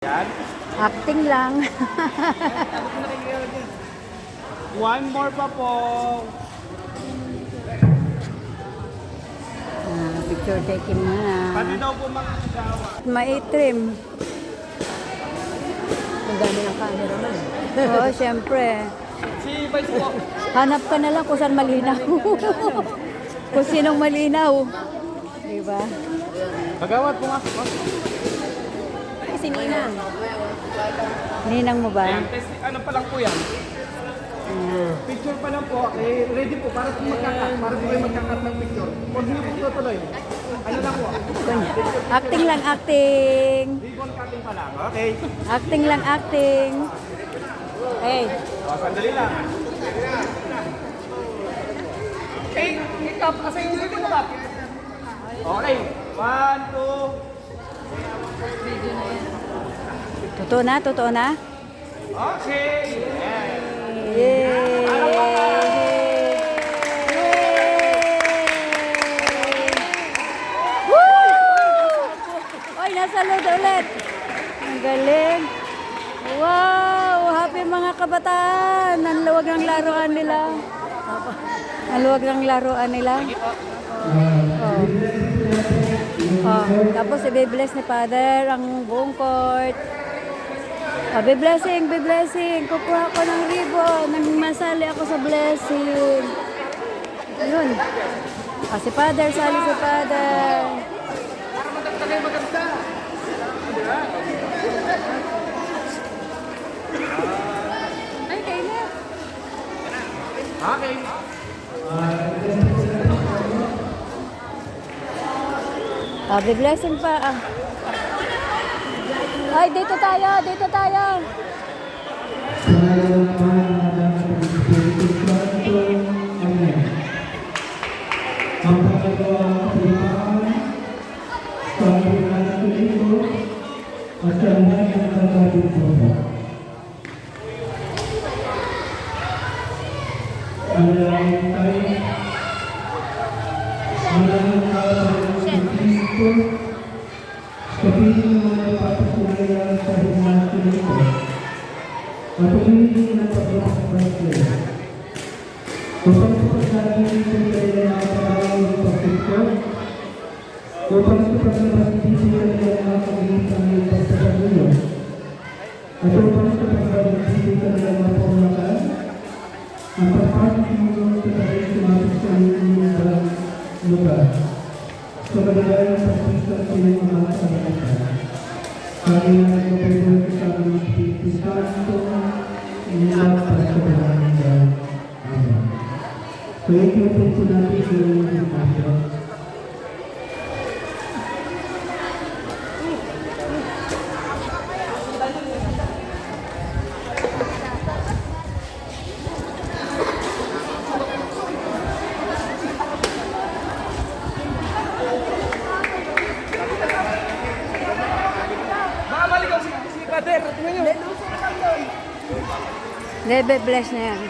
Yan. Acting lang. One more pa po. Picture taking muna. Pati daw po mga sigawa. Maitrim. Ang dami ng camera man. Oo, syempre. Si Vice po. Hanap ka na lang kung saan malinaw. Kung sinong malinaw. Diba? Magawat po nga. Ay, si Ninang. Ninang mo ba? Ayan, test, ano pa lang po yan? Picture pa lang po. Ready po para po magkakat. Para po kayo magkakat ng picture. Kung hindi po tutuloy. Ano lang po? Acting lang, acting. Ribbon cutting pa lang. Okay. Acting lang, acting. Hey. O, sandali lang. Itap kasi yung ribbon tap. Okay. 1, 2. Totoo na, totoo na. Okay. Yeah. Yay! Woo! Oy, nasa load ulit. Ang galing. Wow! Happy mga kabataan. Ang luwag ng laruan nila. Ang luwag ng laruan nila. Oh. Oh. Tapos i-bless ni Father ang buong court. Oh, be blessing, be blessing. Kukuha ko ng ribbon. Masali ako sa blessing. Ayun. Ah, si Father, sali si Father. Ay, kayo na. Okay. Ah, be blessing pa. Ah. Ay, dito tayo, dito tayo. Ang pagkagawa ng kapilihan, pagkagawa ng ito, at sa lahat ng kagawin. Manalangin tayo, manalangin tayo ng Kristo, kapiling mga ipapatuloy sa himnatin ito, at umili ng pagkakasya. Upang sa pagsabi nito kayo na nakapagawin ng pagkikot, upang sa pagsabi nito kayo na nakapagawin ng pagsasabulo, at upang sa pagsabi nito kayo na mapaunakan, ang pagpapatuloy sa tayo sumapit sa inyong lugar, sa kadalayan ng pagpisa sa inyong mga sanalitan. Kami na nagpapagawin kasama ng Espiritu Santo, inyong para sa kadalayan. Amen. So, ito po natin yung passion. Makabalik ako si Father. Tingnan nyo. Lebe, bless na yan.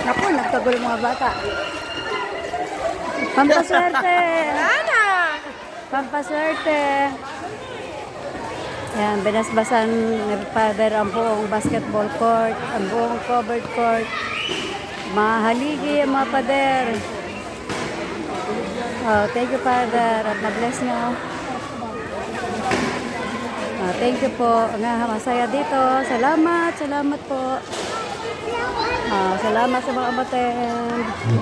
Naku, nagkagulo mga bata. Pampaswerte. Pampaswerte. Yan, binasbasan ni Father ang buong basketball court, ang buong covered court. Mahaligi ang mga pader. Oh, thank you, Father. At na-bless niyo. Thank you po. Nga, masaya dito. Salamat po. Salamat sa mga abaten.